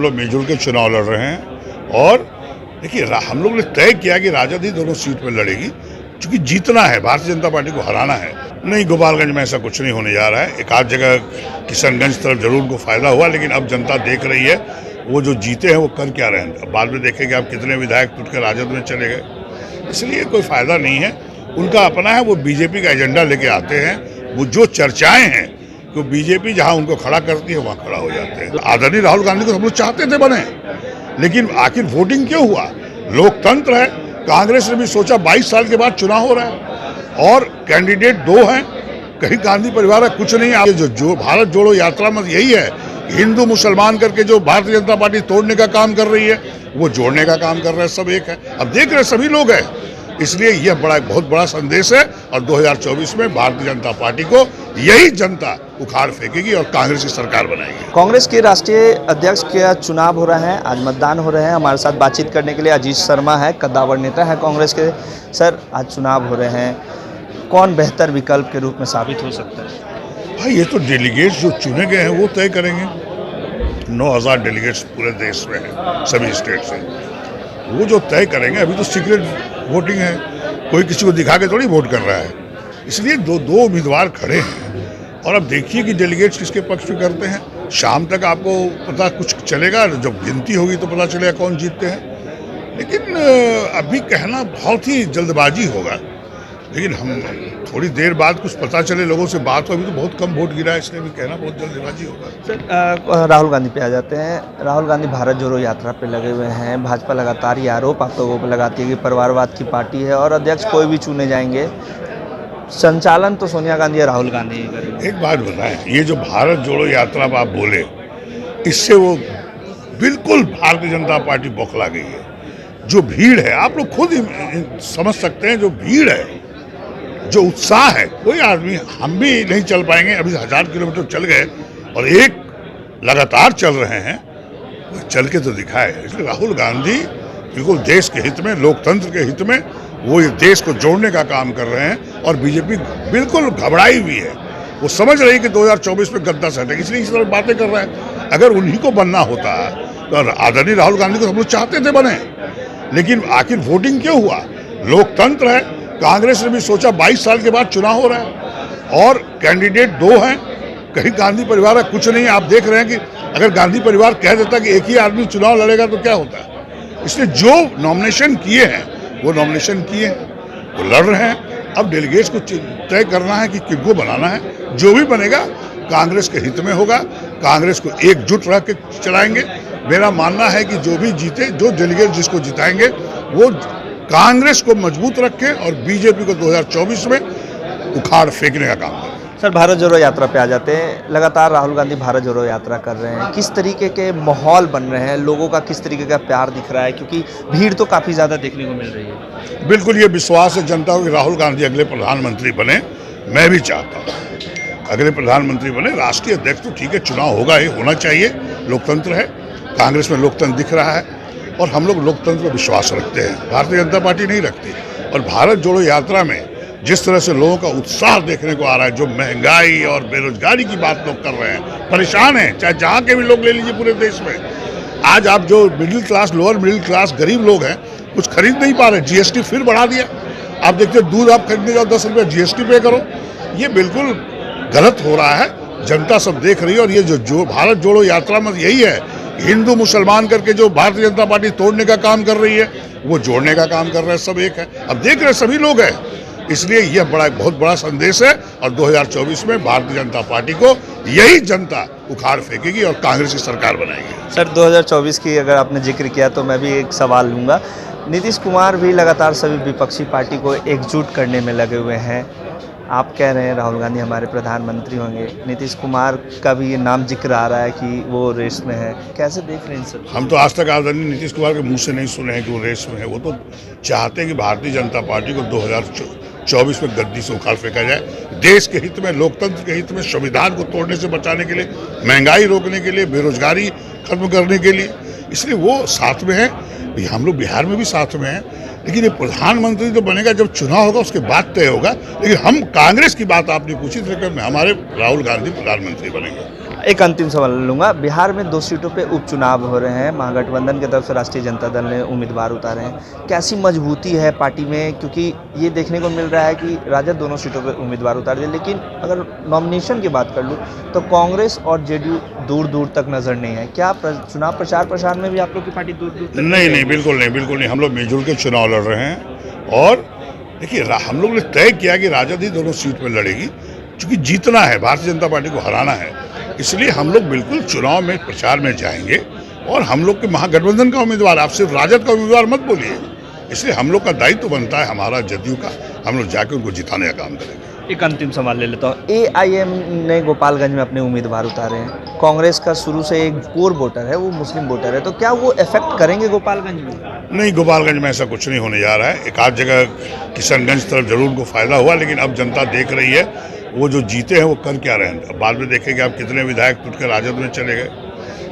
लोग मिलजुल के चुनाव लड़ रहे हैं और देखिए हम लोग ने तय किया कि राजद ही दोनों सीट में लड़ेगी, क्योंकि जीतना है, भारतीय जनता पार्टी को हराना है। नहीं, गोपालगंज में ऐसा कुछ नहीं होने जा रहा है। एक आध जगह किशनगंज तरफ जरूर उनको फायदा हुआ, लेकिन अब जनता देख रही है वो जो जीते हैं वो कर क्या रहे हैं। अब बाद में देखेंगे आप कितने विधायक टूट कर राजद में चले गए, इसलिए कोई फायदा नहीं है। उनका अपना है, वो बीजेपी का एजेंडा लेके आते हैं। वो जो चर्चाएं हैं तो बीजेपी जहां उनको खड़ा करती है वहां खड़ा हो जाते हैं। आदरणीय राहुल गांधी को हम लोग चाहते थे बने, लेकिन आखिर वोटिंग क्यों हुआ? लोकतंत्र है। कांग्रेस ने भी सोचा 22 साल के बाद चुनाव हो रहा है और कैंडिडेट 2 हैं, कहीं गांधी परिवार है कुछ नहीं। जो भारत जोड़ो यात्रा में यही है, हिंदू मुसलमान करके जो भारतीय जनता पार्टी तोड़ने का काम कर रही है वो जोड़ने का काम कर रहा है, सब एक है। अब देख रहे सभी लोग हैं, इसलिए यह बहुत बड़ा संदेश है और 2024 में भारतीय जनता पार्टी को यही जनता उखाड़ फेंकेगी और कांग्रेस की सरकार बनाएगी। कांग्रेस के राष्ट्रीय अध्यक्ष का चुनाव हो रहा है, आज मतदान हो रहे हैं। हमारे साथ बातचीत करने के लिए अजीत शर्मा है, कद्दावर नेता है कांग्रेस के। सर, आज चुनाव हो रहे हैं, कौन बेहतर विकल्प के रूप में साबित हो सकता है? भाई, ये तो डेलीगेट्स जो चुने गए हैं वो तय करेंगे। 9000 डेलीगेट्स पूरे देश में हैं, सभी स्टेट से, वो जो तय करेंगे। अभी तो सीक्रेट वोटिंग है, कोई किसी को दिखा के थोड़ी वोट कर रहा है, इसलिए दो उम्मीदवार खड़े हैं और अब देखिए कि डेलीगेट्स किसके पक्ष में करते हैं। शाम तक आपको पता कुछ चलेगा, जब गिनती होगी तो पता चलेगा कौन जीतते हैं। लेकिन अभी कहना बहुत ही जल्दबाजी होगा, लेकिन हम थोड़ी देर बाद कुछ पता चले, लोगों से बात हो। अभी तो बहुत कम वोट गिरा है, इसलिए भी कहना बहुत जल्दबाजी होगा। सर, राहुल गांधी पे आ जाते हैं। राहुल गांधी भारत जोड़ो यात्रा पे लगे हुए हैं। भाजपा लगातार ये आरोप आप लोगों पर लगाती है कि परिवारवाद की पार्टी है और अध्यक्ष कोई भी चुने जाएंगे, संचालन तो सोनिया गांधी या राहुल गांधी ही करेंगे। एक बात बताएं, ये जो भारत जोड़ो यात्रा आप बोले, इससे वो बिल्कुल भारतीय जनता पार्टी बौखला गई है। जो भीड़ है, आप लोग खुद ही समझ सकते हैं, जो भीड़ है, जो उत्साह है, कोई आदमी, हम भी नहीं चल पाएंगे। अभी 1000 किलोमीटर चल गए और एक लगातार चल रहे हैं, चल के तो दिखाए। इसलिए राहुल गांधी बिल्कुल देश के हित में, लोकतंत्र के हित में वो ये देश को जोड़ने का काम कर रहे हैं और बीजेपी बिल्कुल घबराई हुई है। वो समझ रही है कि 2024 में गद्दा सटेगा, इसलिए इस तरह बातें कर रहा है। अगर उन्हीं को बनना होता तो आदरणीय राहुल गांधी को हम लोग चाहते थे बने, लेकिन आखिर वोटिंग क्यों हुआ? लोकतंत्र है। कांग्रेस ने भी सोचा 22 साल के बाद चुनाव हो रहा है और कैंडिडेट 2 हैं, कहीं गांधी परिवार है कुछ नहीं। आप देख रहे हैं कि अगर गांधी परिवार कह देता कि एक ही आदमी चुनाव लड़ेगा तो क्या होता है। इसलिए जो नॉमिनेशन किए हैं वो नॉमिनेशन किए हैं, वो लड़ रहे हैं। अब डेलीगेट्स को तय करना है कि किनको बनाना है। जो भी बनेगा कांग्रेस के हित में होगा, कांग्रेस को एकजुट रह के चलाएंगे। मेरा मानना है कि जो भी जीते, जो डेलीगेट जिसको जिताएंगे वो कांग्रेस को मजबूत रखें और बीजेपी को 2024 में उखाड़ फेंकने का काम करें। सर, भारत जोड़ो यात्रा पे आ जाते हैं। लगातार राहुल गांधी भारत जोड़ो यात्रा कर रहे हैं, किस तरीके के माहौल बन रहे हैं, लोगों का किस तरीके का प्यार दिख रहा है, क्योंकि भीड़ तो काफ़ी ज़्यादा देखने को मिल रही है। बिल्कुल ये विश्वास है जनता को कि राहुल गांधी अगले प्रधानमंत्री बने। मैं भी चाहता हूँ अगले प्रधानमंत्री बने। राष्ट्रीय अध्यक्ष तो ठीक है, चुनाव होगा, ये होना चाहिए, लोकतंत्र है। कांग्रेस में लोकतंत्र दिख रहा है और हम लोग लोकतंत्र पर विश्वास रखते हैं, भारतीय जनता पार्टी नहीं रखती। और भारत जोड़ो यात्रा में जिस तरह से लोगों का उत्साह देखने को आ रहा है, जो महंगाई और बेरोजगारी की बात लोग कर रहे हैं, परेशान हैं, चाहे जहाँ के भी लोग ले लीजिए पूरे देश में। आज आप जो middle class, lower middle class गरीब लोग हैं, कुछ खरीद नहीं पा रहे। जीएसटी फिर बढ़ा दिया। आप देखते दूध आप खरीदने जाओ 10 रुपये जीएसटी पे करो। ये बिल्कुल गलत हो रहा है, जनता सब देख रही है। और ये जो भारत जोड़ो यात्रा में यही है, हिंदू मुसलमान करके जो भारतीय जनता पार्टी तोड़ने का काम कर रही है वो जोड़ने का काम कर रहा है, सब एक है। अब देख रहे सभी लोग हैं, इसलिए यह बहुत बड़ा संदेश है और 2024 में भारतीय जनता पार्टी को यही जनता उखाड़ फेंकेगी और कांग्रेस की सरकार बनाएगी। सर, 2024 की अगर आपने जिक्र किया तो मैं भी एक सवाल लूँगा। नीतीश कुमार भी लगातार सभी विपक्षी पार्टी को एकजुट करने में लगे हुए हैं। आप कह रहे हैं राहुल गांधी हमारे प्रधानमंत्री होंगे, नीतीश कुमार का भी ये नाम जिक्र आ रहा है कि वो रेस में है, कैसे देख रहे हैं सर? हम तो आज तक आदरणीय नीतीश कुमार के मुंह से नहीं सुने हैं कि वो रेस में है। वो तो चाहते हैं कि भारतीय जनता पार्टी को 2024 में गद्दी से उखाड़ फेंका जाए, देश के हित में, लोकतंत्र के हित में, संविधान को तोड़ने से बचाने के लिए, महंगाई रोकने के लिए, बेरोजगारी खत्म करने के लिए। इसलिए वो साथ में है। हम लोग बिहार में भी साथ में हैं, लेकिन ये प्रधानमंत्री तो बनेगा जब चुनाव होगा, उसके बाद तय होगा। लेकिन हम कांग्रेस की बात आपने पूछी, तो हमारे राहुल गांधी प्रधानमंत्री बनेंगे। एक अंतिम सवाल लूंगा। बिहार में 2 सीटों पे उपचुनाव हो रहे हैं, महागठबंधन की तरफ से राष्ट्रीय जनता दल ने उम्मीदवार उतारे हैं। कैसी मजबूती है पार्टी में, क्योंकि ये देखने को मिल रहा है कि राजद दोनों सीटों पे उम्मीदवार उतार दिए, लेकिन अगर नॉमिनेशन की बात कर लूँ तो कांग्रेस और जेडीयू दूर दूर तक नज़र नहीं है। क्या चुनाव प्रचार प्रसार में भी आप लोग की पार्टी दूर दूर तक नहीं, बिल्कुल नहीं। हम लोग मिलजुल के चुनाव लड़ रहे हैं और देखिए हम लोग ने तय किया कि राजद ही दोनों सीट पर लड़ेगी, क्योंकि जीतना है, भारतीय जनता पार्टी को हराना है। इसलिए हम लोग बिल्कुल चुनाव में प्रचार में जाएंगे और हम लोग के महागठबंधन का उम्मीदवार, आप सिर्फ राजद का उम्मीदवार मत बोलिए। इसलिए हम लोग का दायित्व बनता है हमारा जदयू का, हम लोग जाके उनको जिताने का काम करेंगे। एक अंतिम सवाल ले लेता हूँ। एआईएम ने गोपालगंज में अपने उम्मीदवार उतारे हैं। कांग्रेस का शुरू से एक कोर वोटर है, वो मुस्लिम वोटर है, तो क्या वो इफेक्ट करेंगे गोपालगंज में? नहीं, गोपालगंज में ऐसा कुछ नहीं होने जा रहा है। एक आध जगह किशनगंज तरफ जरूर उनको फायदा हुआ, लेकिन अब जनता देख रही है वो जो जीते हैं वो कर क्या रहे हैं। अब बाद में देखेंगे आप कितने विधायक टूट कर राजद में चले गए,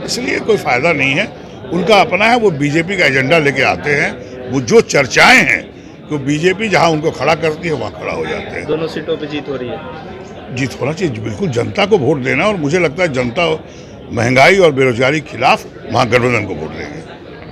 इसलिए कोई फायदा नहीं है। उनका अपना है, वो बीजेपी का एजेंडा लेके आते हैं। वो जो चर्चाएं हैं तो बीजेपी जहां उनको खड़ा करती है वहां खड़ा हो जाते हैं। दोनों सीटों पे जीत हो रही है। जीत होना चाहिए, बिल्कुल जनता को वोट देना, और मुझे लगता है जनता महंगाई और बेरोजगारी के खिलाफ महागठबंधन को वोट देंगे।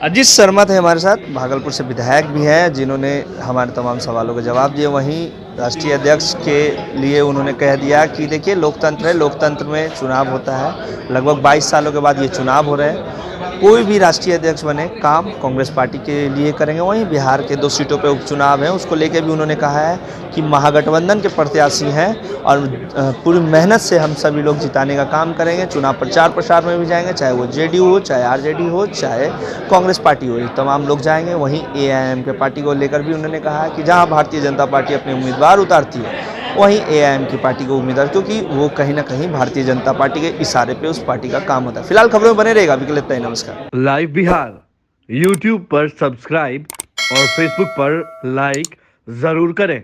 अजीत शर्मा थे हमारे साथ, भागलपुर से विधायक भी हैं, जिन्होंने हमारे तमाम सवालों के जवाब दिए। वहीं राष्ट्रीय अध्यक्ष के लिए उन्होंने कह दिया कि देखिए लोकतंत्र है, लोकतंत्र में चुनाव होता है। लगभग 22 सालों के बाद ये चुनाव हो रहे हैं। कोई भी राष्ट्रीय अध्यक्ष बने, काम कांग्रेस पार्टी के लिए करेंगे। वहीं बिहार के 2 सीटों पे उपचुनाव है, उसको लेकर भी उन्होंने कहा है कि महागठबंधन के प्रत्याशी हैं और पूरी मेहनत से हम सभी लोग जिताने का काम करेंगे। चुनाव प्रचार प्रसार में भी जाएंगे, चाहे वो जेडीयू हो, चाहे आरजेडी हो, चाहे कांग्रेस पार्टी हो, तमाम लोग जाएंगे। वहीं एआईएम के पार्टी को लेकर भी उन्होंने कहा है कि जहाँ भारतीय जनता पार्टी अपने उम्मीदवार उतारती है, वहीं एआईएम की पार्टी को उम्मीदवार, क्योंकि वो कहीं ना कहीं भारतीय जनता पार्टी के इशारे पे उस पार्टी का काम होता है। फिलहाल खबरों में बने रहेगा। अभी के लिए इतना ही, नमस्कार। लाइव बिहार यूट्यूब पर सब्सक्राइब और फेसबुक पर लाइक जरूर करें।